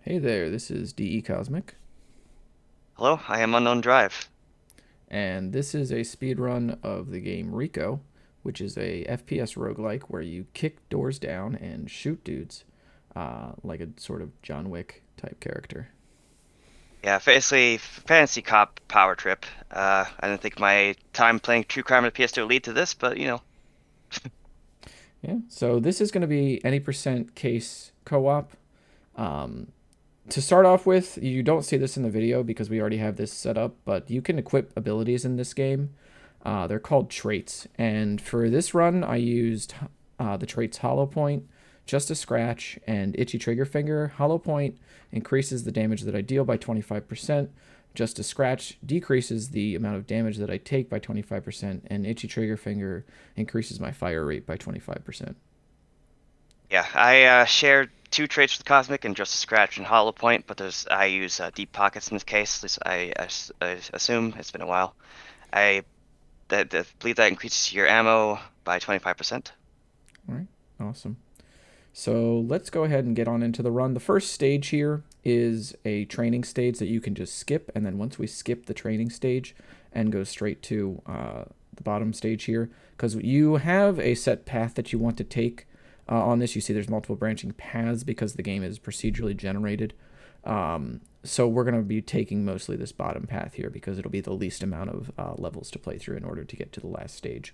Hey there, this is DECosmic, Hello, I am Unknown Drive. and this is a speedrun of the game RICO, which is a FPS roguelike where you kick doors down and shoot dudes, like a sort of John Wick type character. Yeah, basically fantasy cop power trip. I didn't think my time playing True Crime on the PS2 would lead to this, but Yeah, so this is going to be any percent case co-op. Um, to start off with, you don't see this in the video because we already have this set up, but you can equip abilities in this game. They're called traits, and for this run, I used the traits Hollow Point, Just a Scratch, and Itchy Trigger Finger. Hollow Point increases the damage that I deal by 25%. Just a Scratch decreases the amount of damage that I take by 25%, and Itchy Trigger Finger increases my fire rate by 25%. yeah, I shared two traits with Cosmic and just a scratch and Hollow Point, but I use deep pockets in this case. At least I assume it's been a while. I believe that increases your ammo by 25%. All right, awesome. So let's go ahead and get on into the run. The first stage here is a training stage that you can just skip, and then once we skip the training stage and go straight to the bottom stage here, because you have a set path that you want to take on this. You see there's multiple branching paths because the game is procedurally generated. So we're going to be taking mostly this bottom path here because it'll be the least amount of levels to play through in order to get to the last stage.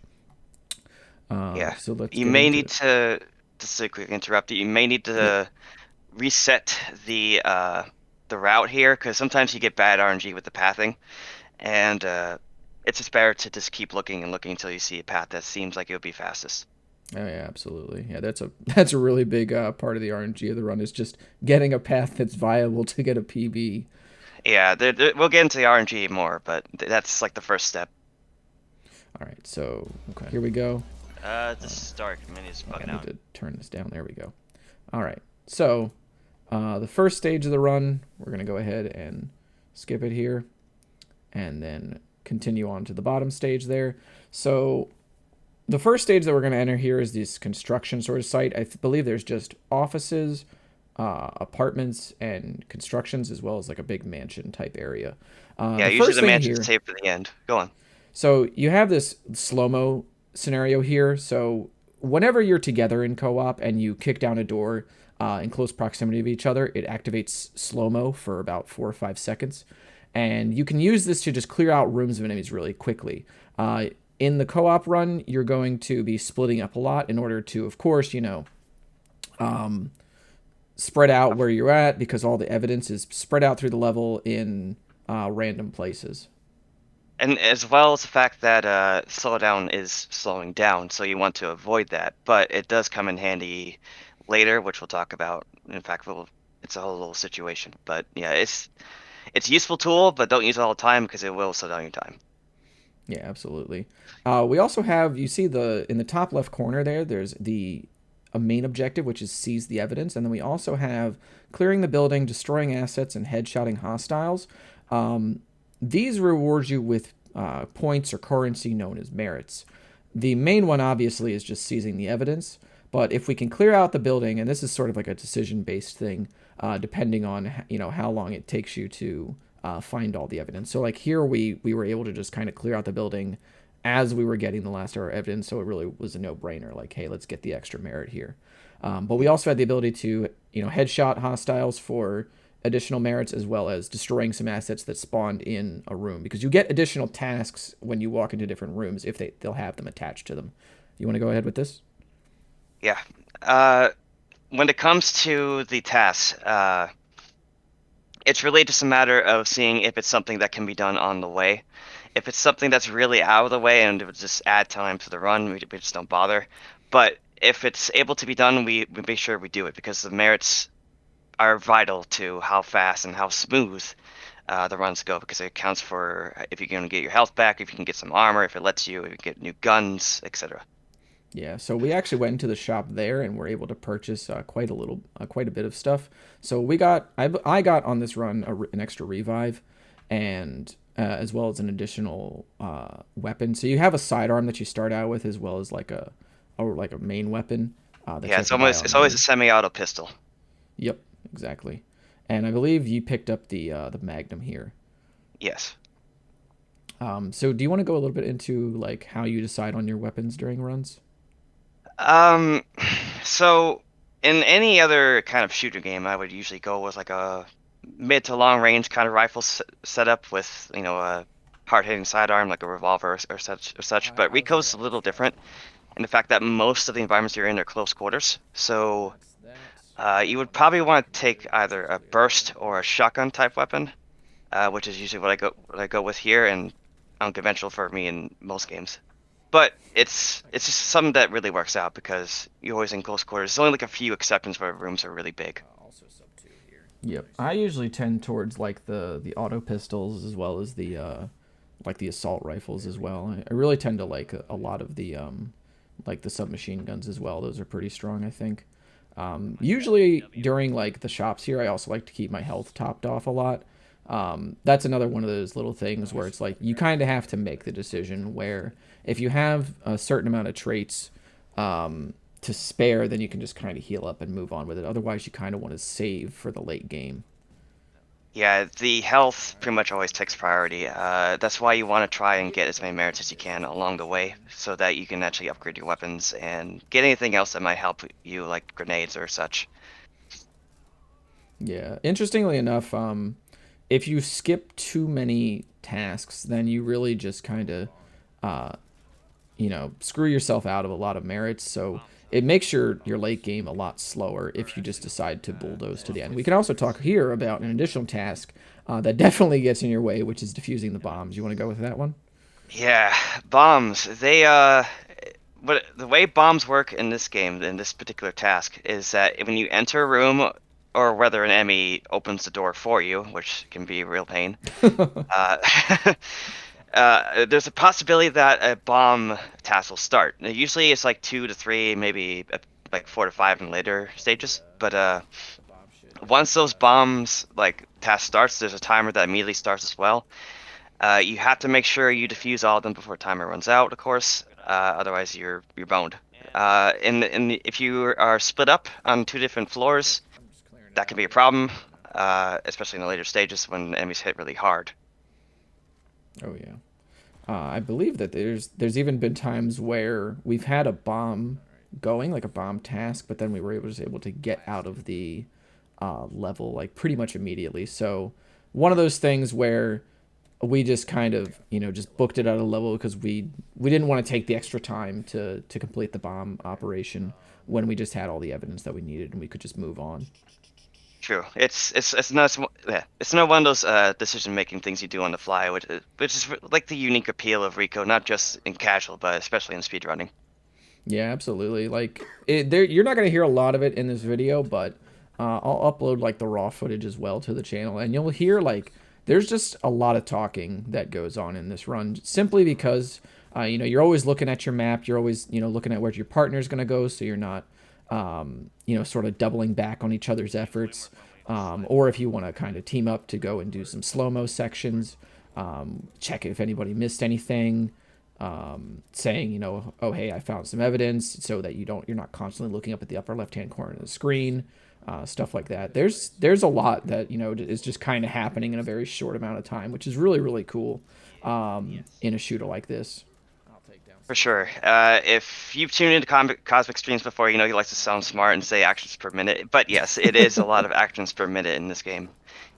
Yeah, So let's you get may into need it. to just to quickly interrupt you. You may need Yep. to reset the route here because sometimes you get bad RNG with the pathing. And it's just better to just keep looking and looking until you see a path that seems like it would be fastest. Oh yeah, absolutely. Yeah, that's a really big part of the RNG of the run is just getting a path that's viable to get a PB. Yeah, we'll get into the RNG more, but that's like the first step. All right, so Okay. here we go. The start menu is Okay, bugging I need out. to turn this down. There we go. All right, so the first stage of the run, we're gonna go ahead and skip it here, and then continue on to the bottom stage there. So the first stage that we're going to enter here is this construction sort of site. I believe there's just offices, apartments, and constructions, as well as like a big mansion type area. Yeah, The usually first the thing mansion's here, saved for the end. Go on. so you have this slow mo scenario here. So whenever you're together in co op and you kick down a door in close proximity of each other, it activates slow mo for about 4 or 5 seconds. And you can use this to just clear out rooms of enemies really quickly. In the co op run, you're going to be splitting up a lot in order to, of course, spread out where you're at because all the evidence is spread out through the level in random places. And as well as the fact that slowdown is slowing down, so you want to avoid that. But it does come in handy later, which we'll talk about. In fact, it's a whole little situation. But yeah, it's a useful tool, but don't use it all the time because it will slow down your time. Yeah, absolutely. We also have you see the in the top left corner there. There's the a main objective which is seize the evidence, and then we also have clearing the building, destroying assets, and headshotting hostiles. Um, these reward you with points or currency known as merits. The main one obviously is just seizing the evidence, but if we can clear out the building, and this is sort of like a decision-based thing, depending on how long it takes you to find all the evidence. So like here we were able to just kind of clear out the building as we were getting the last hour evidence, so it really was a no-brainer. Like, hey, let's get the extra merit here. But we also had the ability to headshot hostiles for additional merits as well as destroying some assets that spawned in a room because you get additional tasks when you walk into different rooms if they'll have them attached to them. You want to go ahead with this? Yeah. Uh, when it comes to the tasks, it's really just a matter of seeing if it's something that can be done on the way. If it's something that's really out of the way and it would just add time to the run, we just don't bother. But if it's able to be done, we make sure we do it because the merits are vital to how fast and how smooth the runs go because it accounts for if you're going to get your health back, if you can get some armor, if it lets you, if you get new guns, etc. Yeah, so we actually went into the shop there and were able to purchase quite a bit of stuff. So I got on this run an extra revive, and as well as an additional weapon. So you have a sidearm that you start out with, as well as like a main weapon that Yeah, you have to buy it's always a online. semi-auto pistol. Yep, exactly. And I believe you picked up the Magnum here. Yes. So do you want to go a little bit into like how you decide on your weapons during runs? Um, so in any other kind of shooter game, I would usually go with like a mid to long range kind of rifle setup with, a hard hitting sidearm like a revolver or such. But Rico's a little different in the fact that most of the environments you're in are close quarters. So you would probably want to take either a burst or a shotgun type weapon, which is usually what I go with here and unconventional for me in most games. But it's just something that really works out because you're always in close quarters. There's only like a few exceptions where rooms are really big. Yep. I usually tend towards like the auto pistols as well as the like the assault rifles as well. I really tend to like a lot of the like the submachine guns as well. Those are pretty strong, I think. Usually during like the shops here, I also like to keep my health topped off a lot. That's another one of those little things where it's like you kind of have to make the decision where if you have a certain amount of traits to spare, then you can just kind of heal up and move on with it. Otherwise, you kind of want to save for the late game. Yeah, the health pretty much always takes priority. That's why you want to try and get as many merits as you can along the way so that you can actually upgrade your weapons and get anything else that might help you, like grenades or such. Yeah. Interestingly enough, if you skip too many tasks, then you really just kind of uh, screw yourself out of a lot of merits. So it makes your late game a lot slower if you just decide to bulldoze to the end. We can also talk here about an additional task that definitely gets in your way, which is defusing the bombs. You want to go with that one? Yeah, bombs. But the way bombs work in this game, in this particular task, is that when you enter a room, or whether an enemy opens the door for you, which can be a real pain, uh, there's a possibility that a bomb task will start. Now, usually it's like 2 to 3, maybe like 4 to 5 in later stages. But once those bombs like task starts, there's a timer that immediately starts as well. You have to make sure you defuse all of them before timer runs out, of course. Otherwise, you're boned. If you are split up on 2 different floors, that can be a problem, especially in the later stages when enemies hit really hard. Oh yeah. I believe that there's even been times where we've had a bomb going, like a bomb task, but then we were able to get out of the level like pretty much immediately. So one of those things where we just kind of just booked it out of the level because we didn't want to take the extra time to complete the bomb operation when we just had all the evidence that we needed and we could just move on. True. It's not one of those decision-making things you do on the fly, which is like the unique appeal of Rico, not just in casual, but especially in speedrunning. Yeah, absolutely. Like you're not gonna hear a lot of it in this video, but I'll upload like the raw footage as well to the channel, and you'll hear like there's just a lot of talking that goes on in this run, simply because you're always looking at your map, you're always looking at where your partner's gonna go, so you're not sort of doubling back on each other's efforts, or if you want to kind of team up to go and do some slow mo sections, check if anybody missed anything, saying, oh hey, I found some evidence, so that you're not constantly looking up at the upper left hand corner of the screen, stuff like that. There's a lot that is just kind of happening in a very short amount of time, which is really really cool in a shooter like this. For sure. If you've tuned into Cosmic streams before, you know he likes to sound smart and say actions per minute. But yes, it is a lot of actions per minute in this game.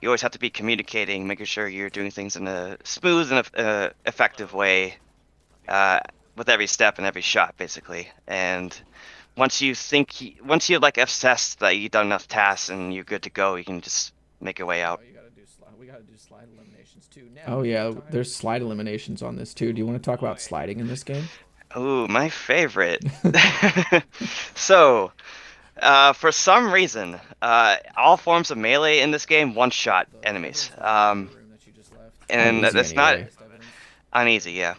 You always have to be communicating, making sure you're doing things in a smooth and effective way, uh, with every step and every shot, basically. And once you like assessed that you've done enough tasks and you're good to go, you can just make your way out. We gotta do slide eliminations too. Oh yeah, there's slide eliminations on this too. Do you want to talk about sliding in this game? Ooh, my favorite. So, for some reason, all forms of melee in this game one-shot enemies. And Uneasy that's not anyway. uneasy, yeah.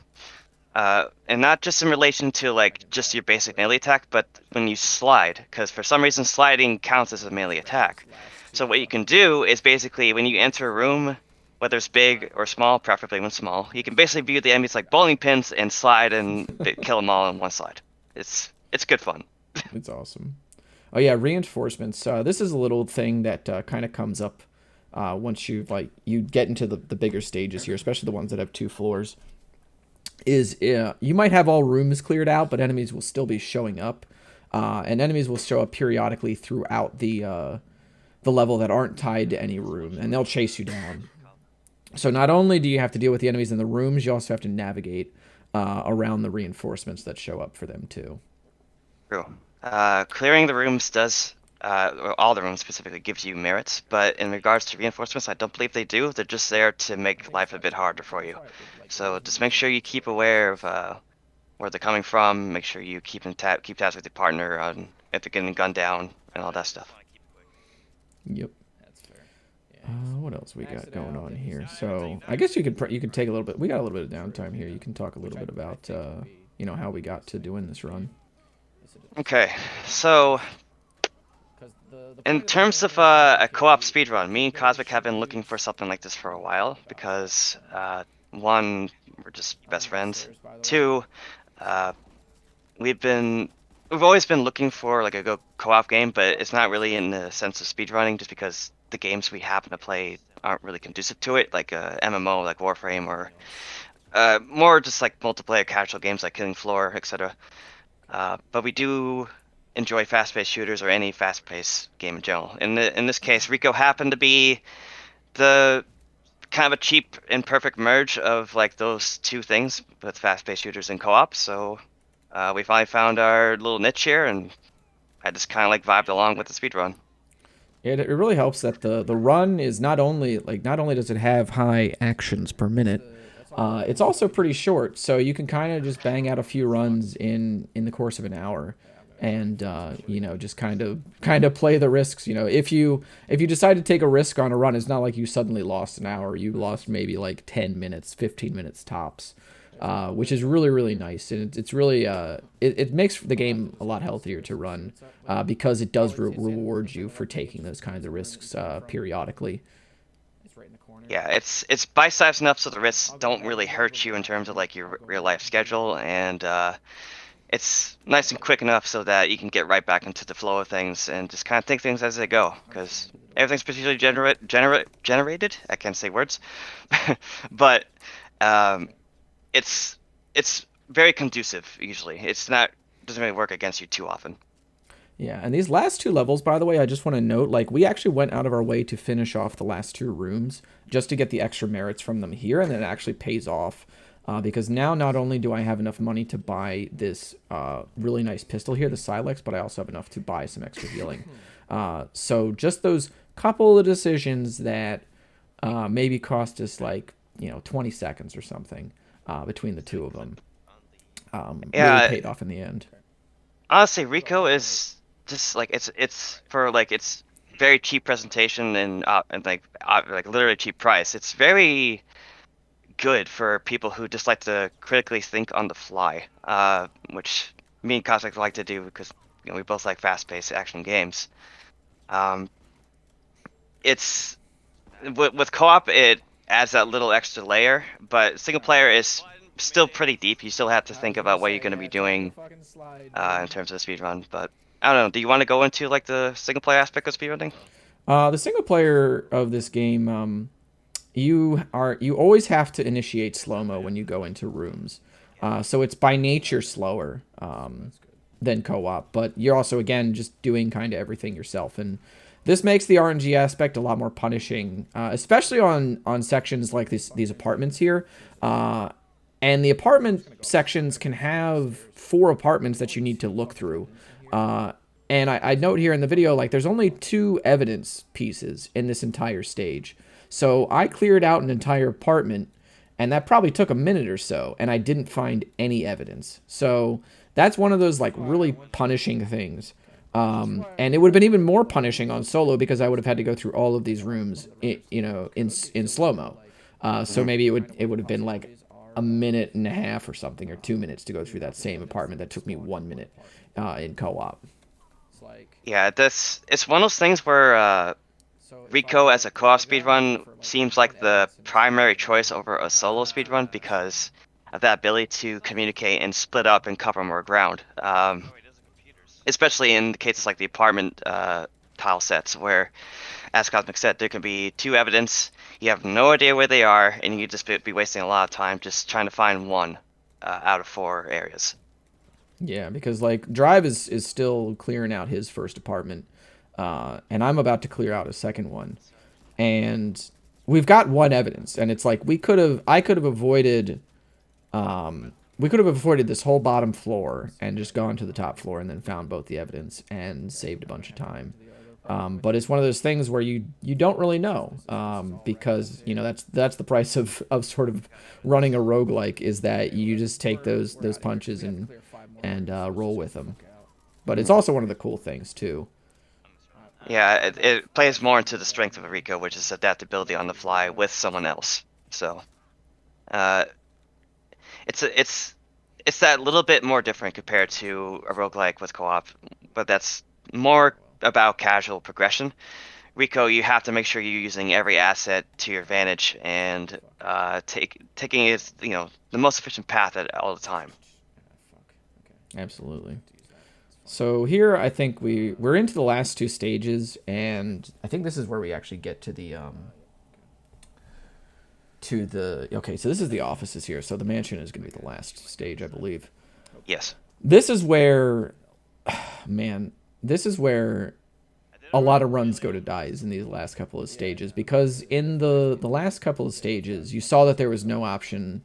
And not just in relation to like just your basic melee attack, but when you slide, because for some reason sliding counts as a melee attack. So what you can do is basically when you enter a room, whether it's big or small, preferably when small, you can basically view the enemies like bowling pins and slide and kill them all in one slide. It's good fun. It's awesome. Oh yeah, reinforcements. This is a little thing that kind of comes up once you get into the bigger stages here, especially the ones that have 2 floors, is you might have all rooms cleared out, but enemies will still be showing up, and enemies will show up periodically throughout the level that aren't tied to any room, and they'll chase you down. So not only do you have to deal with the enemies in the rooms, you also have to navigate around the reinforcements that show up for them too. True. Clearing the rooms does, or all the rooms specifically, gives you merits, but in regards to reinforcements, I don't believe they do. They're just there to make life a bit harder for you. So just make sure you keep aware of where they're coming from. Make sure you keep tabs with your partner on if they're getting gunned down and all that stuff. Yep. What else we got going on here? So I guess you could take a little bit. We got a little bit of downtime here. You can talk a little bit about how we got to doing this run. Okay, so in terms of a co-op speedrun, me and Cosmic have been looking for something like this for a while because one, we're just best friends. Two, we've always been looking for like a good co-op game, but it's not really in the sense of speedrunning just because the games we happen to play aren't really conducive to it, like a MMO like Warframe or more just like multiplayer casual games like Killing Floor, etc. But we do enjoy fast-paced shooters or any fast-paced game in general. In this case, RICO happened to be the kind of a cheap and perfect merge of like those two things with fast-paced shooters and co-op. So we finally found our little niche here, and I just kind of like vibed along with the speedrun. It really helps that the run is not only does it have high actions per minute, it's also pretty short. So you can kind of just bang out a few runs in the course of an hour, and just kind of play the risks. If you decide to take a risk on a run, it's not like you suddenly lost an hour. You lost maybe like 10 minutes, 15 minutes tops. Which is really, really nice, and it's really it makes the game a lot healthier to run because it does reward you for taking those kinds of risks periodically. Yeah, it's bite-sized enough so the risks don't really hurt you in terms of like your real life schedule, and it's nice and quick enough so that you can get right back into the flow of things and just kind of take things as they go, because everything's procedurally generated. I can't say words, but um, it's very conducive usually. It's not doesn't really work against you too often. Yeah, and these last 2 levels, by the way, I just want to note, like, we actually went out of our way to finish off the last 2 rooms just to get the extra merits from them here, and then it actually pays off. Because now not only do I have enough money to buy this really nice pistol here, the Silex, but I also have enough to buy some extra healing. So just those couple of decisions that maybe cost us like 20 seconds or something between the two of them really Yeah, paid off in the end. honestly, Rico is just like it's for like its very cheap presentation and like literally cheap price. It's very good for people who just like to critically think on the fly, which me and Cosmic like to do because we both like fast-paced action games. Um, it's with co-op it adds that little extra layer, but single player is still pretty deep. You still have to think about what you're going to be doing in terms of the speedrun. But I don't know. Do you want to go into like the single player aspect of speedrunning? The single player of this game, you always have to initiate slow mo when you go into rooms. So it's by nature slower than co-op, but you're also again just doing kind of everything yourself, and this makes the RNG aspect a lot more punishing, especially on sections like these apartments here. And the apartment sections can have 4 apartments that you need to look through. And I note here in the video, like, there's only 2 evidence pieces in this entire stage. So I cleared out an entire apartment, and that probably took a minute or so, and I didn't find any evidence. So that's one of those, like, really punishing things. And it would have been even more punishing on solo because I would have had to go through all of these rooms, in slow-mo. So maybe it would have been like a minute and a half or something, or 2 minutes to go through that same apartment that took me 1 minute in co-op. Yeah, this it's one of those things where Rico as a co-op speedrun seems like the primary choice over a solo speedrun because of that ability to communicate and split up and cover more ground. Especially in cases like the apartment tile sets where, as Cosmic said, there can be 2 evidence. You have no idea where they are, and you just be wasting a lot of time just trying to find one out of 4 areas. Yeah, because like Drive is still clearing out his first apartment, and I'm about to clear out a second one, and we've got one evidence, and it's like I could have avoided, we could have avoided this whole bottom floor and just gone to the top floor and then found both the evidence and saved a bunch of time. But it's one of those things where you don't really know, because that's the price of sort of running a roguelike, is that you just take those punches and roll with them. But it's also one of the cool things too. Yeah, it plays more into the strength of a RICO, which is adaptability on the fly with someone else. So, uh, it's that little bit more different compared to a roguelike with co-op, but that's more about casual progression. RICO, you have to make sure you're using every asset to your advantage and taking it, the most efficient path at all the time. Absolutely. So here I think we're into the last 2 stages, and I think this is where we actually get to the okay, so this is the offices here. So the mansion is going to be the last stage, I believe. Yes. This is where, man, this is where a lot of runs go to dies in these last couple of stages, because in the last couple of stages you saw that there was no option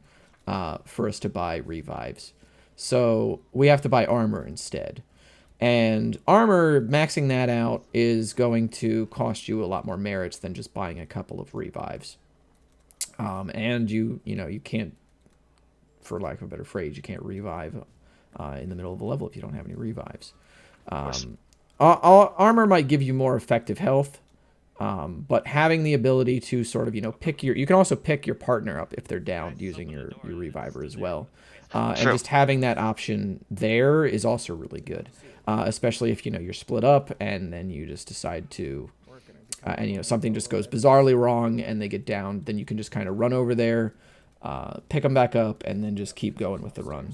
for us to buy revives, so we have to buy armor instead. And armor, maxing that out is going to cost you a lot more merits than just buying a couple of revives. And you can't, for lack of a better phrase, you can't revive in the middle of a level if you don't have any revives. Armor might give you more effective health, but having the ability to sort of you can also pick your partner up if they're down using your reviver as well. And just having that option there is also really good, especially if you're split up and then you just decide to, and something just goes bizarrely wrong and they get down, then you can just kind of run over there, pick them back up, and then just keep going with the run.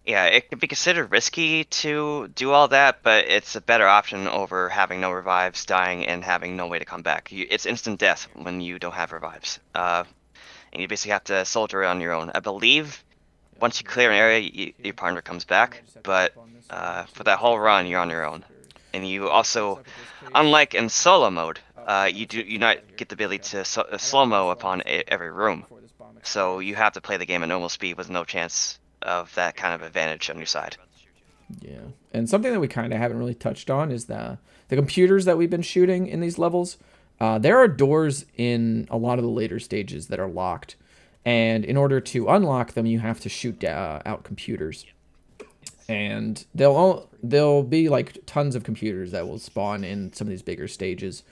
Yeah, it could be considered risky to do all that, but it's a better option over having no revives, dying, and having no way to come back. It's instant death when you don't have revives, and you basically have to soldier it on your own. I believe once you clear an area, your partner comes back, but for that whole run, you're on your own. And you also, unlike in solo mode, you not get the ability to slow-mo upon every room. So you have to play the game at normal speed with no chance of that kind of advantage on your side. Yeah, and something that we kind of haven't really touched on is the computers that we've been shooting in these levels. There are doors in a lot of the later stages that are locked, and in order to unlock them, you have to shoot out computers. And there'll be like tons of computers that will spawn in some of these bigger stages.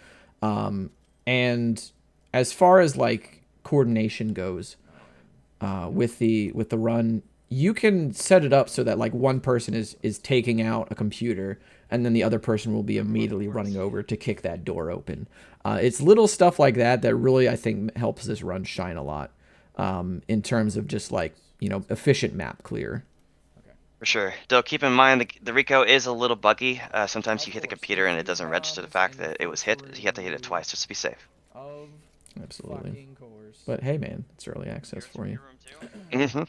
And as far as like coordination goes, with the run, you can set it up so that like one person is taking out a computer and then the other person will be immediately running over to kick that door open. It's little stuff like that that really, I think, helps this run shine a lot, in terms of just like, efficient map clear. For sure. Though keep in mind the RICO is a little buggy. Sometimes you hit the computer and it doesn't register the fact that it was hit. You have to hit it twice just to be safe. Absolutely. But hey, man, it's early access for you. Mm-hmm.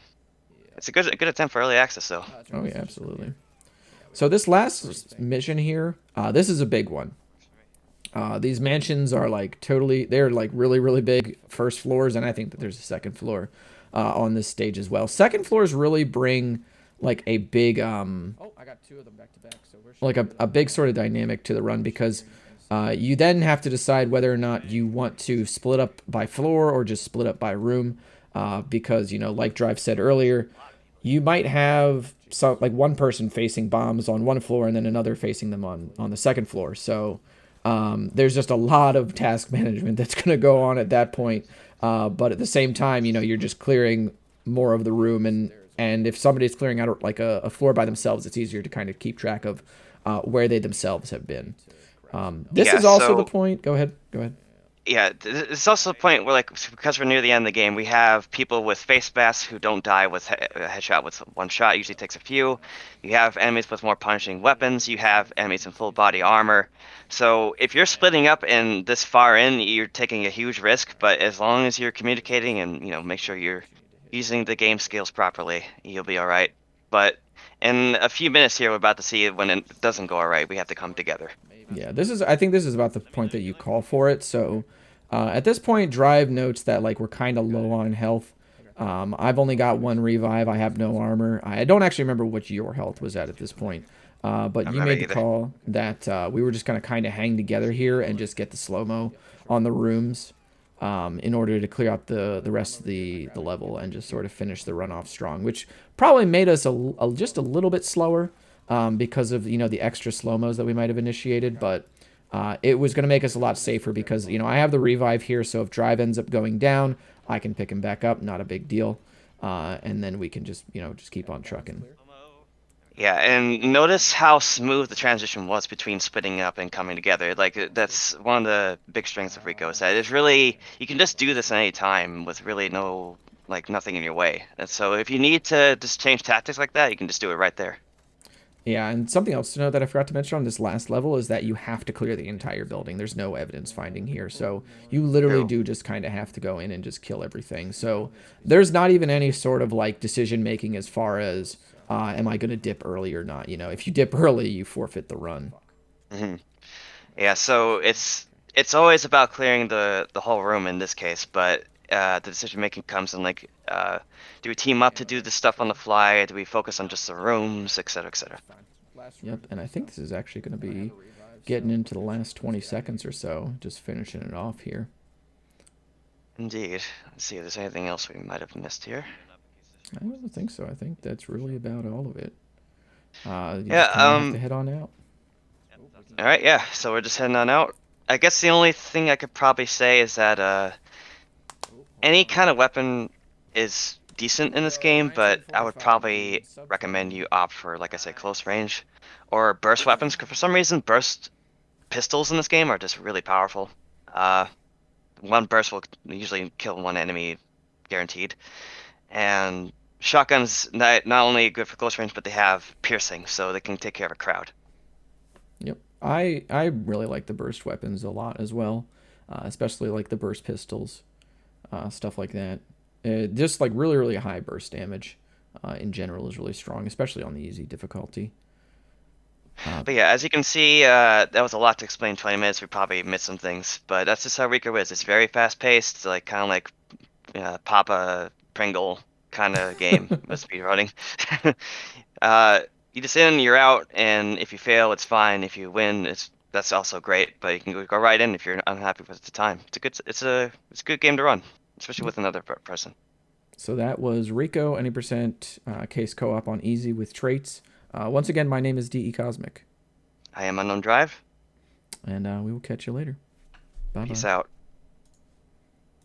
It's a good attempt for early access, though. Oh yeah, absolutely. So this last mission here, this is a big one. These mansions are like they're like really, really big first floors, and I think that there's a second floor on this stage as well. Second floors really bring like a big oh, I got 2 of them back to back, so like a big sort of dynamic to the run, because you then have to decide whether or not you want to split up by floor or just split up by room, because like Drive said earlier, you might have like one person facing bombs on one floor and then another facing them on the second floor. So there's just a lot of task management that's going to go on at that point. But at the same time, you're just clearing more of the room, and if somebody's clearing out like a floor by themselves, it's easier to kind of keep track of where they themselves have been. This is also the point. Go ahead. Yeah, it's also the point where, like, because we're near the end of the game, we have people with face masks who don't die with a headshot with one shot. Usually takes a few. You have enemies with more punishing weapons. You have enemies in full body armor. So if you're splitting up and this far in, you're taking a huge risk. But as long as you're communicating and make sure you're using the game skills properly, you'll be all right. But in a few minutes here, we're about to see when it doesn't go all right. We have to come together. Yeah, I think this is about the point that you call for it. So at this point, Drive notes that like we're kind of low on health. I've only got one revive. I have no armor. I don't actually remember what your health was at this point. I But don't you remember made the either. call that we were just going to kind of hang together here and just get the slow-mo on the rooms in order to clear out the rest of the level and just sort of finish the run off strong, which probably made us just a little bit slower because of the extra slow-mos that we might have initiated, but it was going to make us a lot safer because I have the revive here, so if Drive ends up going down, I can pick him back up, not a big deal, and then we can just keep on trucking. Yeah, and notice how smooth the transition was between splitting up and coming together. Like that's one of the big strengths of Rico is that it's really you can just do this at any time with really no nothing in your way. And so if you need to just change tactics like that, you can just do it right there. Yeah, and something else to note that I forgot to mention on this last level is that you have to clear the entire building. There's no evidence finding here, so you literally True. do just kind of have to go in and just kill everything. So there's not even any sort of like decision making as far as am I going to dip early or not. If you dip early, you forfeit the run. Hmm. Yeah, so it's always about clearing the whole room in this case, but the decision making comes in do we team up to do the stuff on the fly? Do we focus on just the rooms, et cetera, et cetera? Yep, and I think this is actually going to be getting into the last 20 seconds or so, just finishing it off here. Indeed. Let's see if there's anything else we might have missed here. I don't think so. I think that's really about all of it. You Yeah, just kind of have to head on out. all right, yeah. So we're just heading on out. I guess the only thing I could probably say is that any kind of weapon is decent in this game, but I would probably recommend you opt for, like I said, close range or burst weapons. 'Cause for some reason, burst pistols in this game are just really powerful. Uh, one burst will usually kill one enemy, guaranteed. And shotguns not only good for close range, but they have piercing, so they can take care of a crowd. Yep. I really like the burst weapons a lot as well, especially like the burst pistols, stuff like that. Just like really really high burst damage in general is really strong, especially on the easy difficulty. But yeah, as you can see, that was a lot to explain in 20 minutes. We probably missed some things, but that's just how RICO is. It's very fast paced, like kind of like Papa Pringle kind of game with speedrunning. uh, you just in, you're out, and if you fail, it's fine. If you win, that's also great. But you can go right in if you're unhappy with the time. It's a good game to run, especially Yep. with another person. So that was RICO Any Percent Case Co-op on easy with traits. Once again, my name is DECosmic, I am Unknown Drive. and we will catch you later. Bye Peace bye. out.